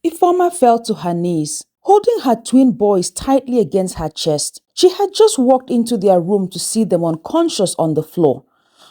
Ifeoma fell to her knees, holding her twin boys tightly against her chest. She had just walked into their room to see them unconscious on the floor.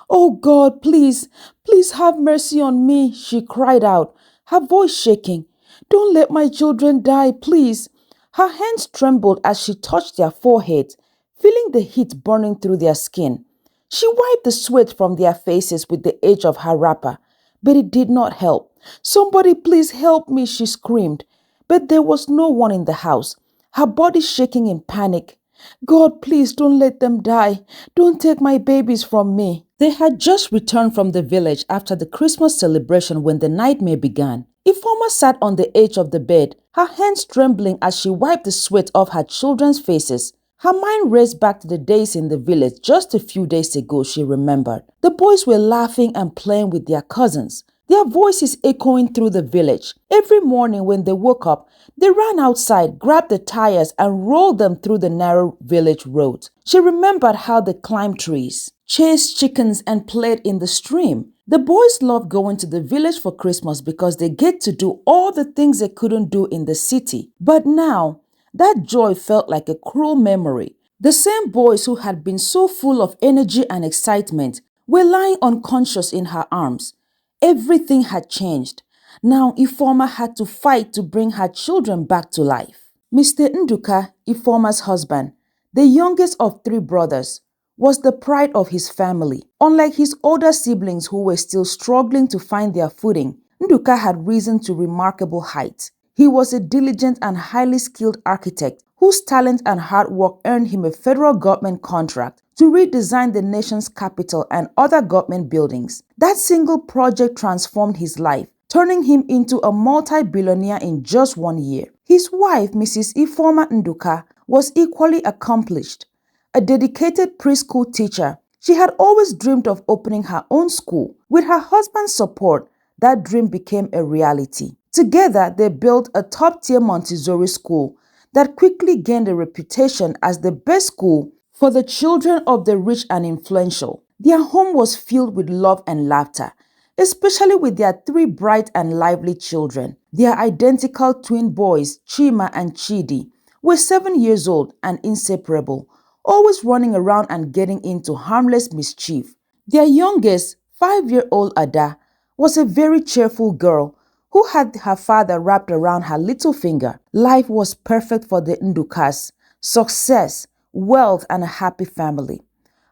"Oh God, please, please have mercy on me," she cried out, her voice shaking. "Don't let my children die, please." Her hands trembled as she touched their foreheads, feeling the heat burning through their skin. She wiped the sweat from their faces with the edge of her wrapper, but it did not help. "Somebody please help me," she screamed. But there was no one in the house, her body shaking in panic. "God, please don't let them die. Don't take my babies from me." They had just returned from the village after the Christmas celebration when the nightmare began. Ifeoma sat on the edge of the bed, her hands trembling as she wiped the sweat off her children's faces. Her mind raced back to the days in the village just a few days ago, she remembered. The boys were laughing and playing with their cousins, their voices echoing through the village. Every morning when they woke up, they ran outside, grabbed the tires, and rolled them through the narrow village road. She remembered how they climbed trees, chased chickens, and played in the stream. The boys loved going to the village for Christmas because they get to do all the things they couldn't do in the city. But now, that joy felt like a cruel memory. The same boys who had been so full of energy and excitement were lying unconscious in her arms. Everything had changed. Now Ifeoma had to fight to bring her children back to life. Mr. Nduka, Ifeoma's husband, the youngest of three brothers, was the pride of his family. Unlike his older siblings who were still struggling to find their footing, Nduka had risen to remarkable heights. He was a diligent and highly skilled architect whose talent and hard work earned him a federal government contract to redesign the nation's capital and other government buildings. That single project transformed his life, turning him into a multi-billionaire in just 1 year. His wife, Mrs. Ifeoma Nduka, was equally accomplished. A dedicated preschool teacher, she had always dreamed of opening her own school. With her husband's support, that dream became a reality. Together, they built a top-tier Montessori school that quickly gained a reputation as the best school for the children of the rich and influential. Their home was filled with love and laughter, especially with their three bright and lively children. Their identical twin boys, Chima and Chidi, were 7 years old and inseparable, always running around and getting into harmless mischief. Their youngest, 5-year-old Ada, was a very cheerful girl who had her father wrapped around her little finger. Life was perfect for the Ndukas: success, wealth, and a happy family.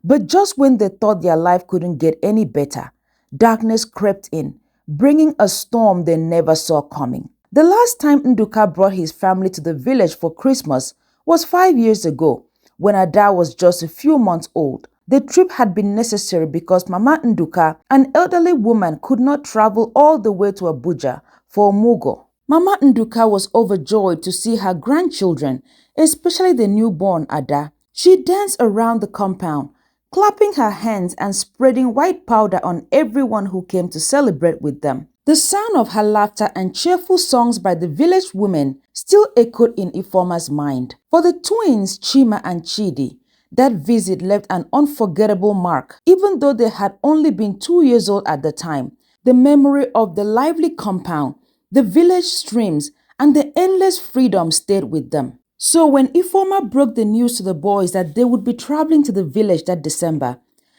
But just when they thought their life couldn't get any better, darkness crept in, bringing a storm they never saw coming. The last time Nduka brought his family to the village for Christmas was 5 years ago, when Ada was just a few months old. The trip had been necessary because Mama Nduka, an elderly woman, could not travel all the way to Abuja for Mugo. Mama Nduka was overjoyed to see her grandchildren, especially the newborn Ada. She danced around the compound, clapping her hands and spreading white powder on everyone who came to celebrate with them. The sound of her laughter and cheerful songs by the village women still echoed in Ifeoma's mind. For the twins, Chima and Chidi, that visit left an unforgettable mark. Even though they had only been 2 years old at the time, the memory of the lively compound, the village streams, and the endless freedom stayed with them. So when Ifeoma broke the news to the boys that they would be traveling to the village that December,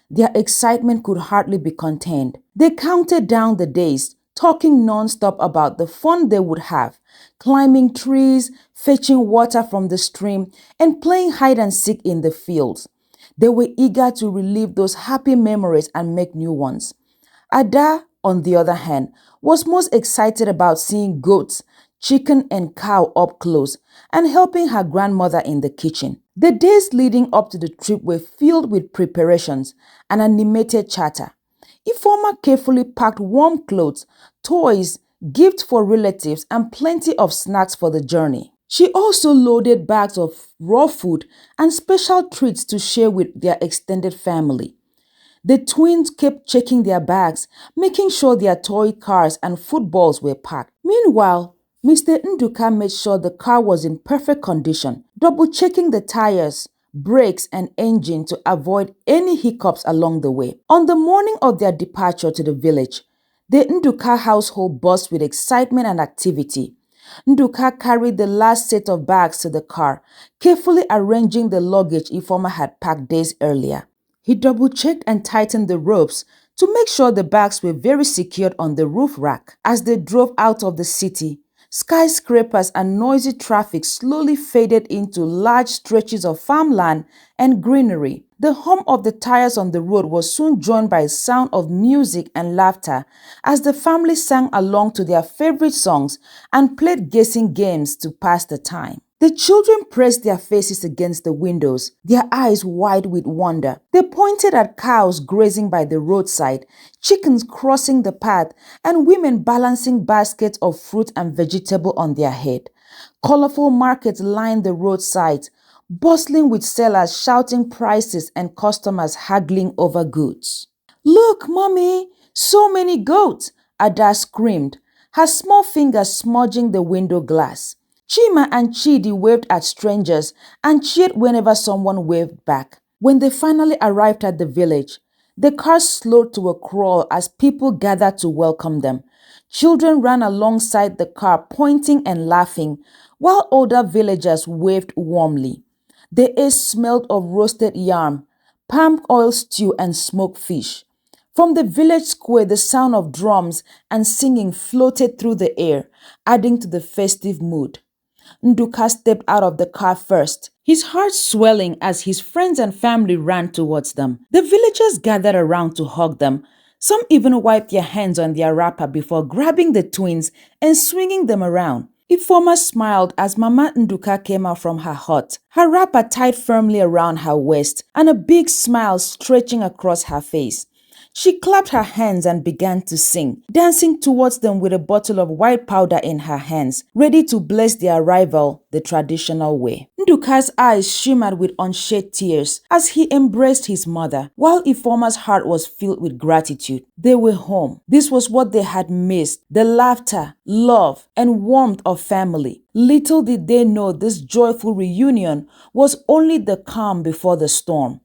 their excitement could hardly be contained. They counted down the days, talking non-stop about the fun they would have, climbing trees, fetching water from the stream, and playing hide and seek in the fields. They were eager to relive those happy memories and make new ones. Ada, on the other hand, was most excited about seeing goats, chicken, and cow up close and helping her grandmother in the kitchen. The days leading up to the trip were filled with preparations and animated chatter. Ifeoma carefully packed warm clothes, toys, gifts for relatives, and plenty of snacks for the journey. She also loaded bags of raw food and special treats to share with their extended family. The twins kept checking their bags, making sure their toy cars and footballs were packed. Meanwhile, Mr. Nduka made sure the car was in perfect condition, double-checking the tires, brakes, and engine to avoid any hiccups along the way. On the morning of their departure to the village, the Nduka household buzzed with excitement and activity. Nduka carried the last set of bags to the car, carefully arranging the luggage Ifoma had packed days earlier. He double-checked and tightened the ropes to make sure the bags were very secured on the roof rack. As they drove out of the city, skyscrapers and noisy traffic slowly faded into large stretches of farmland and greenery. The hum of the tires on the road was soon joined by a sound of music and laughter as the family sang along to their favorite songs and played guessing games to pass the time. The children pressed their faces against the windows, their eyes wide with wonder. They pointed at cows grazing by the roadside, chickens crossing the path, and women balancing baskets of fruit and vegetable on their head. Colorful markets lined the roadsides, bustling with sellers shouting prices and customers haggling over goods. "Look, Mommy, so many goats!" Ada screamed, her small fingers smudging the window glass. Chima and Chidi waved at strangers and cheered whenever someone waved back. When they finally arrived at the village, the car slowed to a crawl as people gathered to welcome them. Children ran alongside the car, pointing and laughing, while older villagers waved warmly. The air smelled of roasted yam, palm oil stew, and smoked fish. From the village square, the sound of drums and singing floated through the air, adding to the festive mood. Nduka stepped out of the car first, his heart swelling as his friends and family ran towards them. The villagers gathered around to hug them. Some even wiped their hands on their wrapper before grabbing the twins and swinging them around. Ifoma smiled as Mama Nduka came out from her hut, her wrapper tied firmly around her waist and a big smile stretching across her face. She clapped her hands and began to sing, dancing towards them with a bottle of white powder in her hands, ready to bless their arrival the traditional way. Nduka's eyes shimmered with unshed tears as he embraced his mother, while Ifoma's heart was filled with gratitude. They were home. This was what they had missed, the laughter, love, and warmth of family. Little did they know this joyful reunion was only the calm before the storm.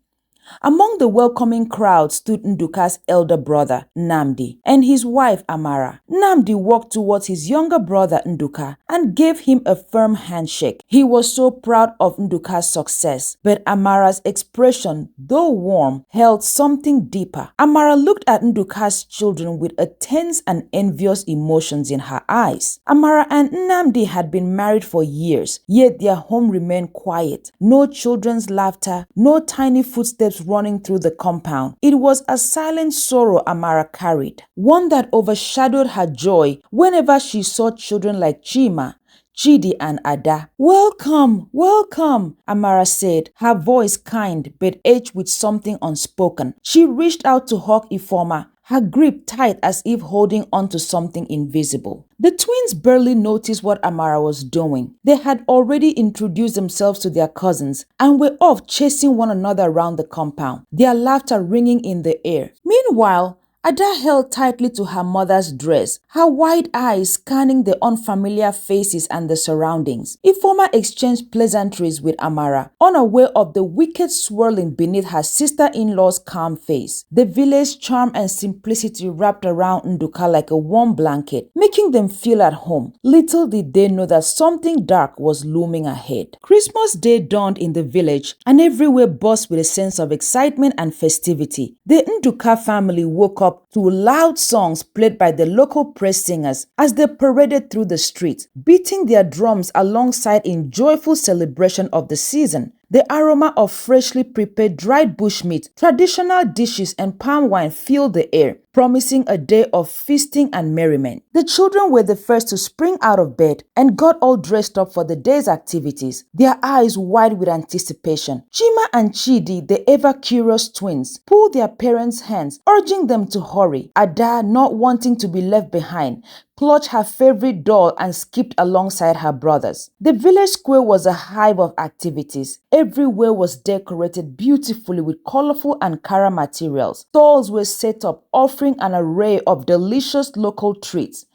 Among the welcoming crowd stood Nduka's elder brother, Nnamdi, and his wife, Amara. Nnamdi walked towards his younger brother, Nduka, and gave him a firm handshake. He was so proud of Nduka's success, but Amara's expression, though warm, held something deeper. Amara looked at Nduka's children with a tense and envious emotions in her eyes. Amara and Nnamdi had been married for years, yet their home remained quiet. No children's laughter, no tiny footsteps running through the compound. It was a silent sorrow Amara carried, one that overshadowed her joy whenever she saw children like Chima, Chidi, and Ada. "Welcome, welcome," Amara said, her voice kind but edged with something unspoken. She reached out to hug Ifoma, her grip tight as if holding onto something invisible. The twins barely noticed what Amara was doing. They had already introduced themselves to their cousins and were off chasing one another around the compound, their laughter ringing in the air. Meanwhile, Ada held tightly to her mother's dress, her wide eyes scanning the unfamiliar faces and the surroundings. Ifoma exchanged pleasantries with Amara, unaware of the wicked swirling beneath her sister-in-law's calm face. The village charm and simplicity wrapped around Nduka like a warm blanket, making them feel at home. Little did they know that something dark was looming ahead. Christmas Day dawned in the village, and everywhere buzzed with a sense of excitement and festivity. The Nduka family woke up to loud songs played by the local praise singers as they paraded through the streets, beating their drums alongside in joyful celebration of the season. The aroma of freshly prepared dried bushmeat, traditional dishes, and palm wine filled the air, promising a day of feasting and merriment. The children were the first to spring out of bed and got all dressed up for the day's activities, their eyes wide with anticipation. Chima and Chidi, the ever-curious twins, pulled their parents' hands, urging them to hurry. Ada, not wanting to be left behind, clutched her favorite doll and skipped alongside her brothers. The village square was a hive of activities. Everywhere was decorated beautifully with colorful Ankara materials. Stalls were set up, offering an array of delicious local treats.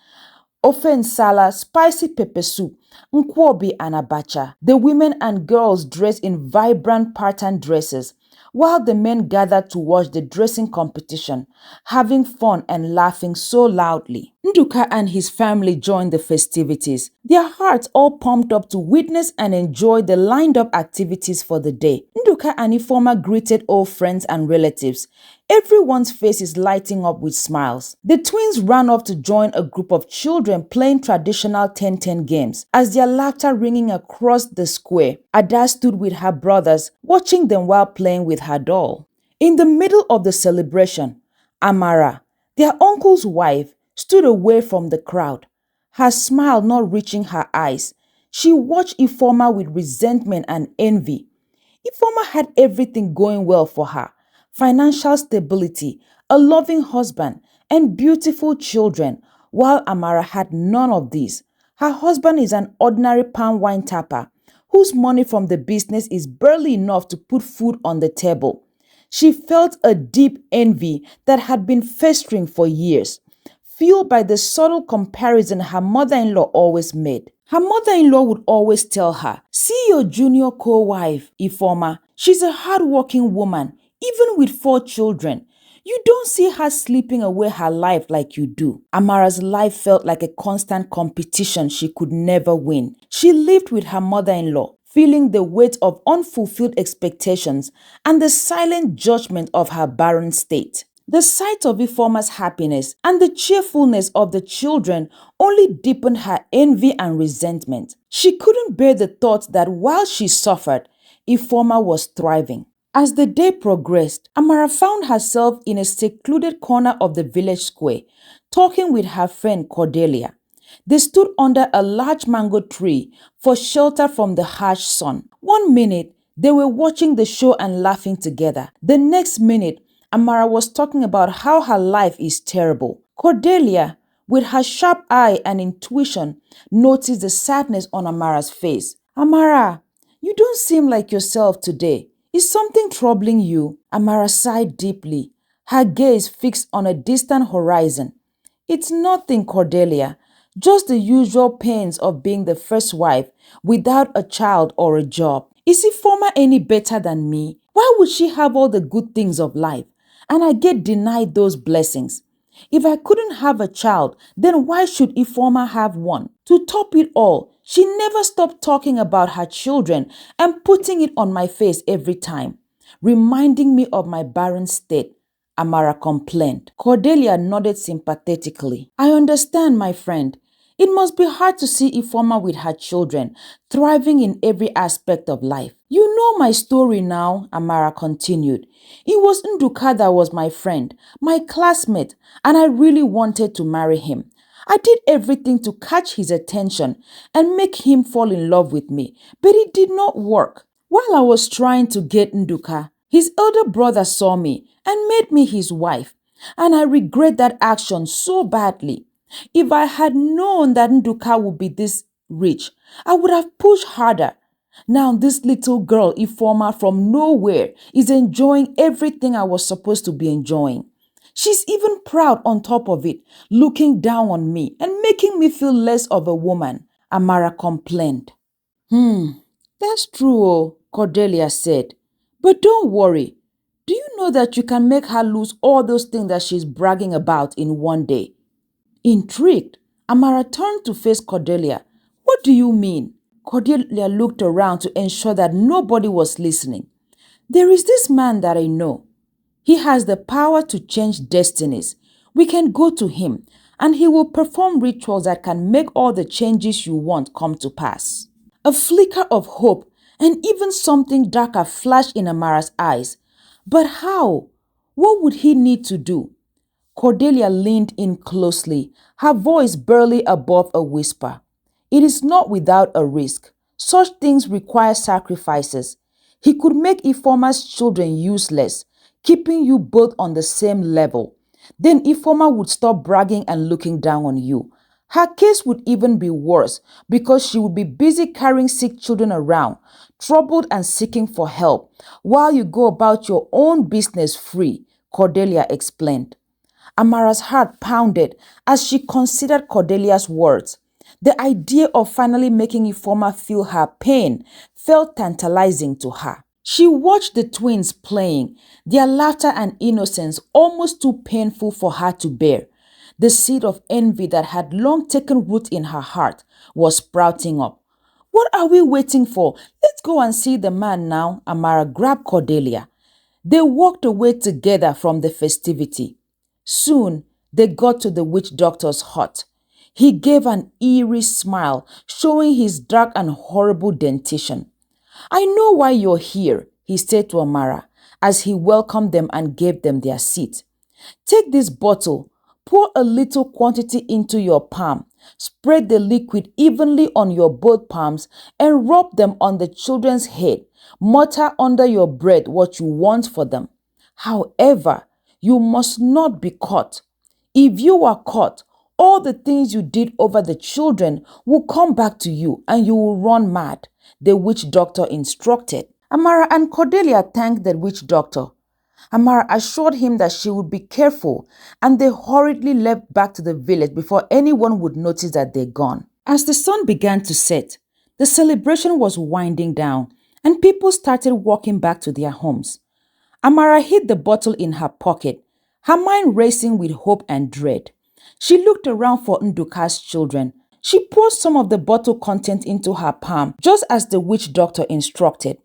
Ofe nsala, spicy pepper soup, nkwobi, and abacha. The women and girls dressed in vibrant pattern dresses, while the men gathered to watch the dressing competition, having fun and laughing so loudly. Nduka and his family joined the festivities, their hearts all pumped up to witness and enjoy the lined-up activities for the day. Nduka and Ifeoma greeted old friends and relatives. Everyone's face is lighting up with smiles. The twins ran off to join a group of children playing traditional 10-10 games. As their laughter ringing across the square, Ada stood with her brothers, watching them while playing with her doll. In the middle of the celebration, Amara, their uncle's wife, stood away from the crowd, her smile not reaching her eyes. She watched Ifeoma with resentment and envy. Ifeoma had everything going well for her: financial stability, a loving husband, and beautiful children, while Amara had none of these. Her husband is an ordinary palm wine tapper, whose money from the business is barely enough to put food on the table. She felt a deep envy that had been festering for years, fueled by the subtle comparison her mother-in-law always made. Her mother-in-law would always tell her, "See your junior co-wife, Ifeoma. She's a hard-working woman, even with 4 children. You don't see her sleeping away her life like you do." Amara's life felt like a constant competition she could never win. She lived with her mother-in-law, feeling the weight of unfulfilled expectations and the silent judgment of her barren state. The sight of Ifeoma's happiness and the cheerfulness of the children only deepened her envy and resentment. She couldn't bear the thought that while she suffered, Ifeoma was thriving. As the day progressed, Amara found herself in a secluded corner of the village square, talking with her friend Cordelia. They stood under a large mango tree for shelter from the harsh sun. One minute, they were watching the show and laughing together. The next minute, Amara was talking about how her life is terrible. Cordelia, with her sharp eye and intuition, noticed the sadness on Amara's face. "Amara, you don't seem like yourself today. Is something troubling you?" Amara sighed deeply, her gaze fixed on a distant horizon. "It's nothing, Cordelia. Just the usual pains of being the first wife without a child or a job. Is Ifeoma any better than me? Why would she have all the good things of life, and I get denied those blessings? If I couldn't have a child, then why should Ifeoma have one?" To top it all, she never stopped talking about her children and putting it on my face every time, reminding me of my barren state. Amara complained. Cordelia nodded sympathetically. "I understand, my friend. It must be hard to see Ifeoma with her children, thriving in every aspect of life." "You know my story now," Amara continued. "It was Nduka that was my friend, my classmate, and I really wanted to marry him. I did everything to catch his attention and make him fall in love with me, but it did not work. While I was trying to get Nduka, his elder brother saw me and made me his wife, and I regret that action so badly. If I had known that Nduka would be this rich, I would have pushed harder. Now this little girl, Ifeoma, from nowhere, is enjoying everything I was supposed to be enjoying. She's even proud on top of it, looking down on me and making me feel less of a woman," Amara complained. That's true," Cordelia said. "But don't worry. Do you know that you can make her lose all those things that she's bragging about in one day?" Intrigued, Amara turned to face Cordelia. "What do you mean?" Cordelia looked around to ensure that nobody was listening. "There is this man that I know. He has the power to change destinies. We can go to him, and he will perform rituals that can make all the changes you want come to pass." A flicker of hope and even something darker flashed in Amara's eyes. But how? What would he need to do? Cordelia leaned in closely, her voice barely above a whisper. "It is not without a risk. Such things require sacrifices. He could make Ifeoma's children useless, keeping you both on the same level. Then Ifeoma would stop bragging and looking down on you. Her case would even be worse because she would be busy carrying sick children around, troubled and seeking for help, while you go about your own business free," Cordelia explained. Amara's heart pounded as she considered Cordelia's words. The idea of finally making Ifeoma feel her pain felt tantalizing to her. She watched the twins playing, their laughter and innocence almost too painful for her to bear. The seed of envy that had long taken root in her heart was sprouting up. What are we waiting for? Let's go and see the man now. Amara grabbed Cordelia. They walked away together from the festivity. Soon, they got to the witch doctor's hut. He gave an eerie smile, showing his dark and horrible dentition. I know why you're here, he said to Amara, as he welcomed them and gave them their seat. Take this bottle, pour a little quantity into your palm, spread the liquid evenly on your both palms, and rub them on the children's head. Mutter under your breath what you want for them. However, you must not be caught. If you are caught, all the things you did over the children will come back to you and you will run mad, the witch doctor instructed. Amara and Cordelia thanked the witch doctor. Amara assured him that she would be careful, and they hurriedly left back to the village before anyone would notice that they'd gone. As the sun began to set, the celebration was winding down, and people started walking back to their homes. Amara hid the bottle in her pocket, her mind racing with hope and dread. She looked around for Nduka's children. She poured some of the bottle content into her palm, just as the witch doctor instructed.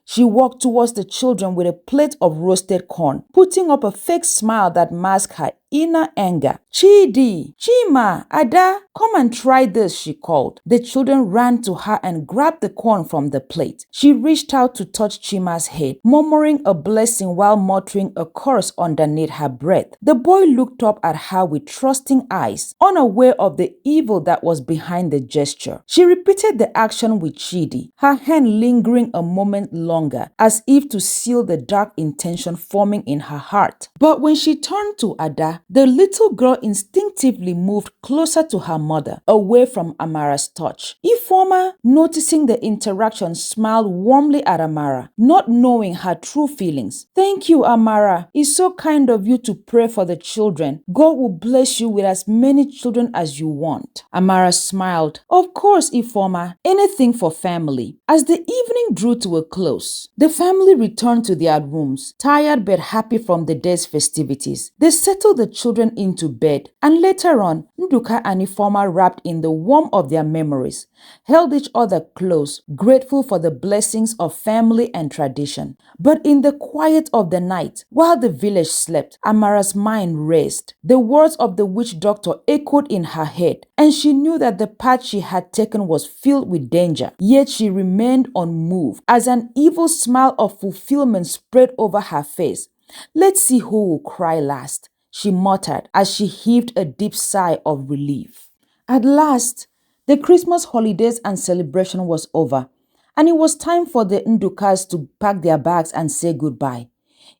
She walked towards the children with a plate of roasted corn, putting up a fake smile that masked her inner anger. Chidi, Chima, Ada, come and try this, she called. The children ran to her and grabbed the corn from the plate. She reached out to touch Chima's head, murmuring a blessing while muttering a curse underneath her breath. The boy looked up at her with trusting eyes, unaware of the evil that was behind the gesture. She repeated the action with Chidi, her hand lingering a moment longer, as if to seal the dark intention forming in her heart. But when she turned to Ada, the little girl instinctively moved closer to her mother, away from Amara's touch. Ifeoma, noticing the interaction, smiled warmly at Amara, not knowing her true feelings. Thank you, Amara. It's so kind of you to pray for the children. God will bless you with as many children as you want. Amara smiled. Of course, Ifeoma. Anything for family. As the evening drew to a close, the family returned to their rooms, tired but happy from the day's festivities. They settled the children into bed, and later on, Nduka and Ifeoma, wrapped in the warmth of their memories, held each other close, grateful for the blessings of family and tradition. But in the quiet of the night, while the village slept, Amara's mind raced. The words of the witch doctor echoed in her head, and she knew that the path she had taken was filled with danger. Yet she remained unmoved, as an evil smile of fulfillment spread over her face. Let's see who will cry last, she muttered as she heaved a deep sigh of relief. At last, the Christmas holidays and celebration was over, and it was time for the Ndukas to pack their bags and say goodbye.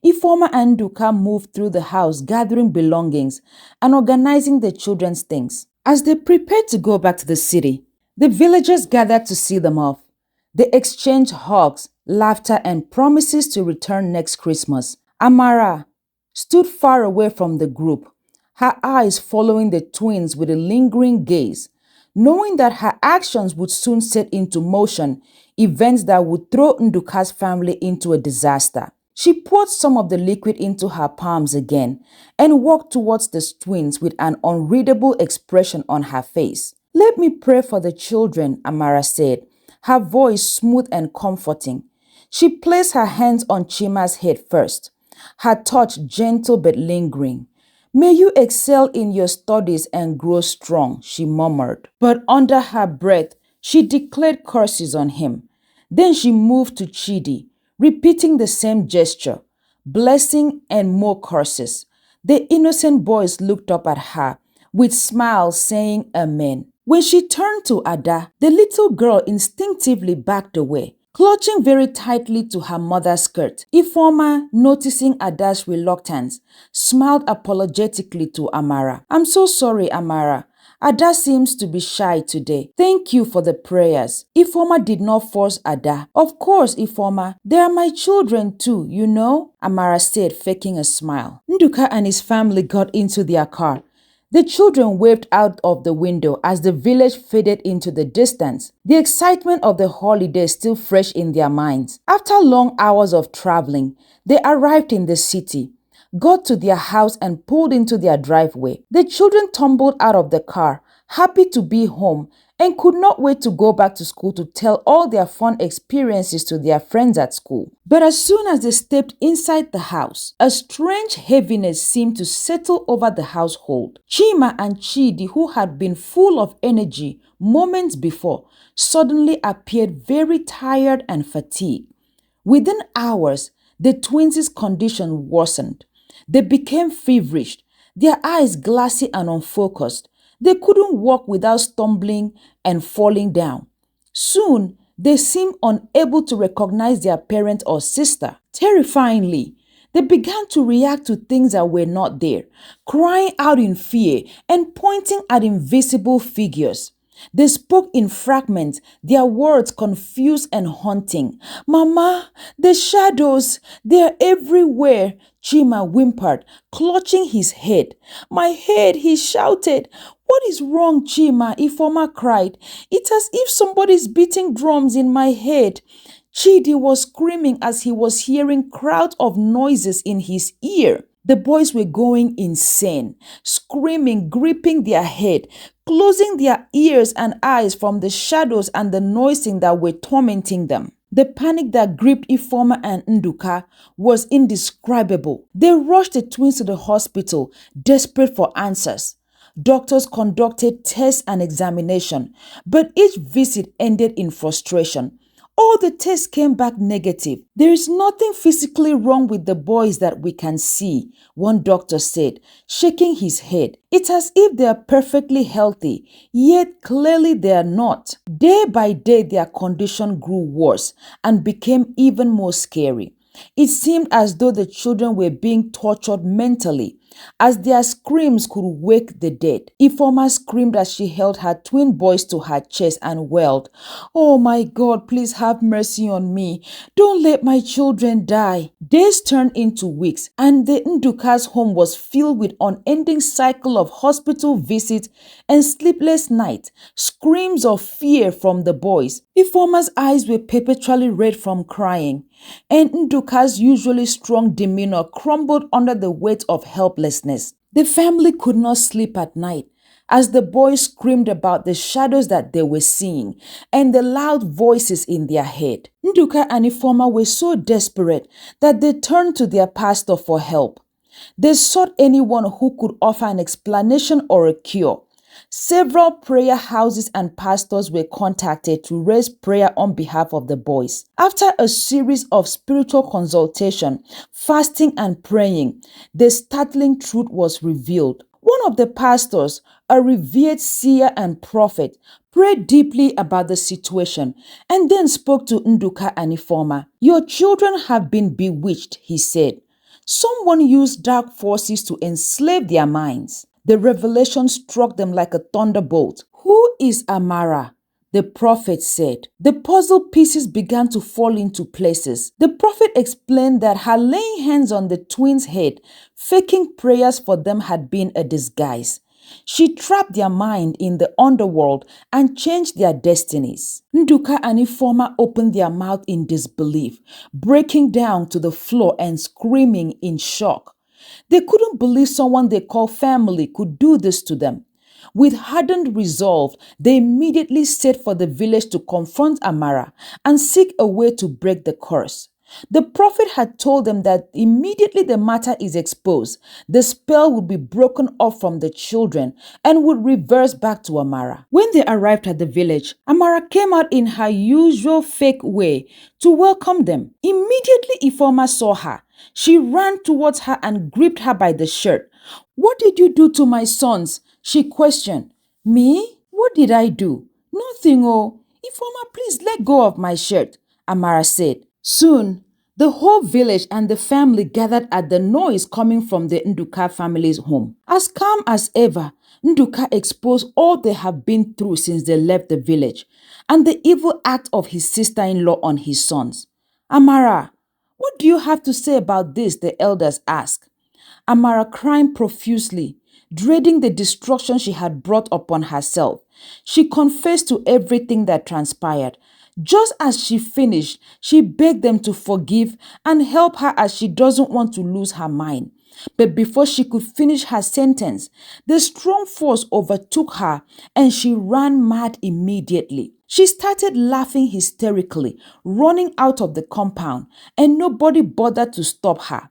Ifeoma and Nduka moved through the house, gathering belongings and organizing the children's things. As they prepared to go back to the city, the villagers gathered to see them off. They exchanged hugs, laughter, and promises to return next Christmas. Amara stood far away from the group, her eyes following the twins with a lingering gaze, knowing that her actions would soon set into motion events that would throw Nduka's family into a disaster. She poured some of the liquid into her palms again and walked towards the twins with an unreadable expression on her face. Let me pray for the children, Amara said, her voice smooth and comforting. She placed her hands on Chima's head first, her touch gentle but lingering. May you excel in your studies and grow strong, she murmured. But under her breath, she declared curses on him. Then she moved to Chidi, repeating the same gesture, blessing and more curses. The innocent boys looked up at her, with smiles saying amen. When she turned to Ada, the little girl instinctively backed away, clutching very tightly to her mother's skirt. Ifeoma, noticing Ada's reluctance, smiled apologetically to Amara. I'm so sorry, Amara. Ada seems to be shy today. Thank you for the prayers. Ifeoma did not force Ada. Of course, Ifeoma, they are my children too, you know, Amara said, faking a smile. Nduka and his family got into their car. The children waved out of the window as the village faded into the distance, the excitement of the holiday still fresh in their minds. After long hours of traveling, they arrived in the city. got to their house and pulled into their driveway. The children tumbled out of the car, happy to be home, and could not wait to go back to school to tell all their fun experiences to their friends at school. But as soon as they stepped inside the house, a strange heaviness seemed to settle over the household. Chima and Chidi, who had been full of energy moments before, suddenly appeared very tired and fatigued. Within hours, the twins' condition worsened. They became feverish, their eyes glassy and unfocused. They couldn't walk without stumbling and falling down. Soon, they seemed unable to recognize their parent or sister. Terrifyingly, they began to react to things that were not there, crying out in fear and pointing at invisible figures. They spoke in fragments, their words confused and haunting. "Mama, the shadows, they're everywhere," Chima whimpered, clutching his head. "My head," he shouted. "What is wrong, Chima?" Ifoma cried. "It's as if somebody's beating drums in my head." Chidi was screaming as he was hearing crowds of noises in his ear. The boys were going insane, screaming, gripping their head, closing their ears and eyes from the shadows and the noising that were tormenting them. The panic that gripped Ifoma and Nduka was indescribable. They rushed the twins to the hospital, desperate for answers. Doctors conducted tests and examination, but each visit ended in frustration. All the tests came back negative. "There is nothing physically wrong with the boys that we can see," one doctor said, shaking his head. "It's as if they are perfectly healthy, yet clearly they are not." Day by day, their condition grew worse and became even more scary. It seemed as though the children were being tortured mentally, as their screams could wake the dead. Ifoma screamed as she held her twin boys to her chest and wailed, "Oh my God, please have mercy on me. Don't let my children die." Days turned into weeks, and the Nduka's home was filled with unending cycle of hospital visits and sleepless nights, screams of fear from the boys. Ifoma's eyes were perpetually red from crying, and Nduka's usually strong demeanor crumbled under the weight of helplessness. The family could not sleep at night as the boys screamed about the shadows that they were seeing and the loud voices in their head. Nduka and Ifoma were so desperate that they turned to their pastor for help. They sought anyone who could offer an explanation or a cure. Several prayer houses and pastors were contacted to raise prayer on behalf of the boys. After a series of spiritual consultation, fasting and praying, the startling truth was revealed. One of the pastors, a revered seer and prophet, prayed deeply about the situation and then spoke to Nduka and Ifoma. "Your children have been bewitched," he said. "Someone used dark forces to enslave their minds." The revelation struck them like a thunderbolt. "Who is Amara?" the prophet said. The puzzle pieces began to fall into places. The prophet explained that her laying hands on the twins' head, faking prayers for them, had been a disguise. She trapped their mind in the underworld and changed their destinies. Nduka and Ifoma opened their mouth in disbelief, breaking down to the floor and screaming in shock. They couldn't believe someone they call family could do this to them. With hardened resolve, they immediately set for the village to confront Amara and seek a way to break the curse. The prophet had told them that immediately the matter is exposed, the spell would be broken off from the children and would reverse back to Amara. When they arrived at the village, Amara came out in her usual fake way to welcome them. Immediately Ifoma saw her. She ran towards her and gripped her by the shirt. "What did you do to my sons?" she questioned. "Me? What did I do?" "Nothing, oh." "Ifoma, please let go of my shirt," Amara said. Soon, the whole village and the family gathered at the noise coming from the Nduka family's home. As calm as ever, Nduka exposed all they have been through since they left the village and the evil act of his sister-in-law on his sons. "Amara, what do you have to say about this?" the elders asked. Amara cried profusely, dreading the destruction she had brought upon herself. She confessed to everything that transpired. Just as she finished, she begged them to forgive and help her as she doesn't want to lose her mind. But before she could finish her sentence, the strong force overtook her and she ran mad immediately. She started laughing hysterically, running out of the compound, and nobody bothered to stop her.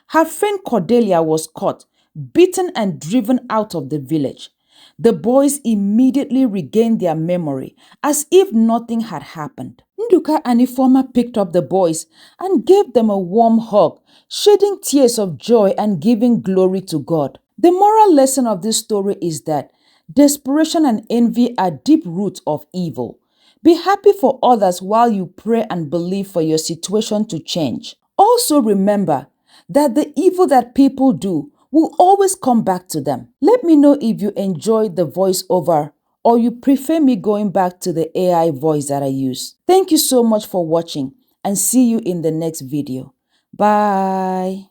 Her friend Cordelia was caught, beaten, and driven out of the village. The boys immediately regained their memory as if nothing had happened. Nduka and Ifeoma picked up the boys and gave them a warm hug, shedding tears of joy and giving glory to God. The moral lesson of this story is that desperation and envy are deep roots of evil. Be happy for others while you pray and believe for your situation to change. Also remember that the evil that people do will always come back to them. Let me know if you enjoyed the voiceover or you prefer me going back to the AI voice that I use. Thank you so much for watching and see you in the next video. Bye.